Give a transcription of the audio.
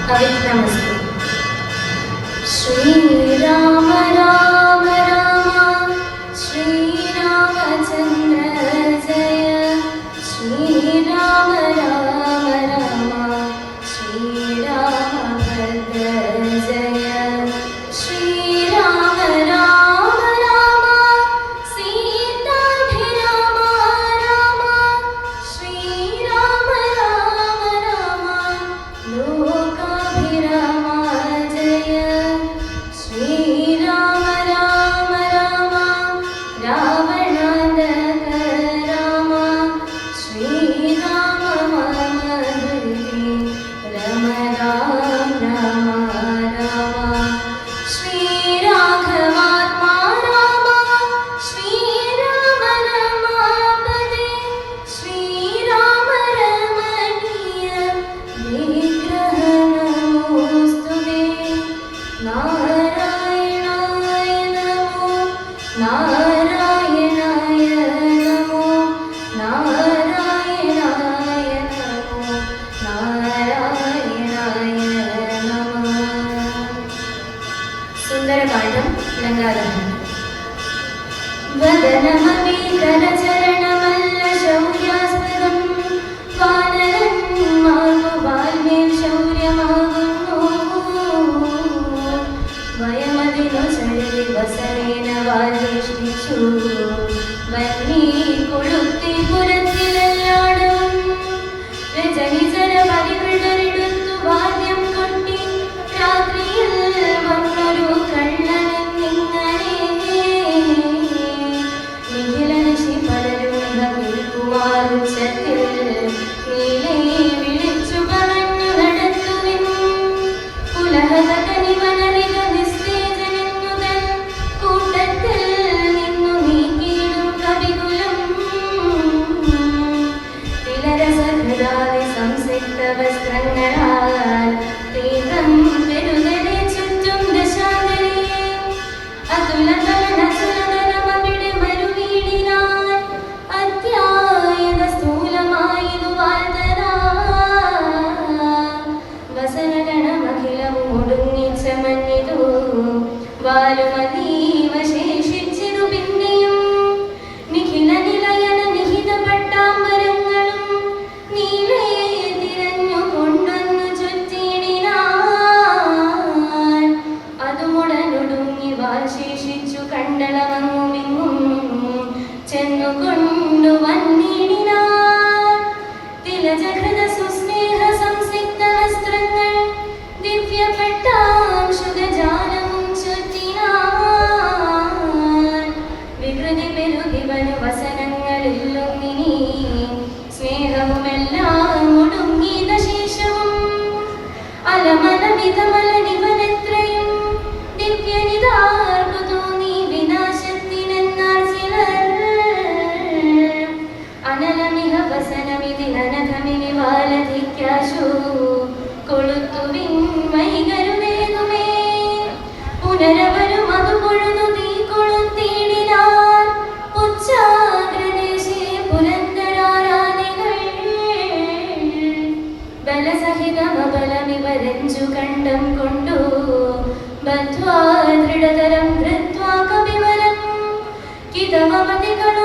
अविघ्नमस्तु। श्रीराम राम राम श्रीरामचन्द्र जय। श्रीराम राम राम श्रीरामभद्र जय। श्रीराम राम राम सीताभिराम राम। श्रीराम राम राम लोकाभिराम जय। श्रीराम राम राम रावणान्तक राम। श्रीराम मम हृदि रम राम राम राम। श्रीराघवात्मा राम। श्रीराम रमापदे। श्रीराम रमणीय विग्रह नमोस्तुते। नारायणाय नमो नारायणाय नमो नारायणाय नमो नारायणाय नमः। सुन्दरकाण्डं लङ्गादहनं। वदनमपि करचरणमल्लशौर्यास्पदं वानरन्मार्गोपाल्में शौर्यमागुन्नो। वयमदिनो चरति वसनेन वाल्वेष्टिച്ചു വന്നീ കൊളുത്തി പുരത്തിലെല്ലാടും രജനിചര പരികൃതരെടുത്തു വാദ്യം കൊട്ടി രാത്രിയിൽ വന്നൊരു കള്ളനെന്നിങ്ങനെ നിഖിലനിശി പലരും നിൽക്കുമാറുച്ചത്തിൽ നീലേ വിളിച്ചു പറഞ്ഞു നടത്തുവിൻ പുലഹത കനിവനരിക നിസ്തേജനെന്നുതൻ കൂട്ടത്തിൽ നിന്നു നീക്കിയിടും കവികുലം തിലരസഹൃദാദി സംസിക്ത വസ്ത്രങ്ങളാൽ തീവ്രം പെരുതരെ ചുറ്റും ദശാന്തരേ അതുലതലനസുലതനമവിടെ മരുവീടിനാൻ അത്യായത സ്ഥൂലമായിതു വാർത്തനാ വസനഗണമഖിലവും ഒടുങ്ങിച്ചമഞ്ഞിതു വാലുമതീവ ശേഷിച്ചിതു പിന്നെയും നിഖില നിലയന നിഹിത പട്ടാംബരങ്ങളും നീലേ തിരഞ്ഞു കൊണ്ടൊന്നു ചുറ്റിയിടിനാൻ അതുമുടനൊടുങ്ങി വാൽ ശേഷിച്ചു കണ്ടളവങ്ങുമിങ്ങും ചെന്നുകൊണ്ടു വന്നിടിനാൻ തിലജഹൃത സുസ്നേഹ സംസിക്ത വസ്ത്രങ്ങൾ ദിവ്യപട്ടാംശുഗജാലവും ചുറ്റിനാൻ വികൃതി പെരുകിവനു വസനങ്ങളില്ലൊന്നിനി സ്നേഹവുമെല്ലാം ഒടുങ്ങിയത ശേഷവും അലമലമിതമലനിവനെത്രയും ദിവ്യനിതാർക്കു തോന്നി വിനാശത്തിനെന്നാർ ചിലർ അനലമിഹ വസനമിതിനനഘമിനി വാലധിക്കാശു കൊളുത്തുവിൻ മൈകരുതേകുമേ പുനരവരും അതു പൊഴുതു തീ കൊളുത്തിയിടിനാർ ഉച്ചാഗ്രദേശേ പുരന്തരാരാധികൾ ബലസഹിതമബലമിവരഞ്ചു കണ്ടം കൊണ്ടു ബദ്ധ്വാ ദൃഢതരം ധൃത്വാ കവിവരം കിതമവതികളു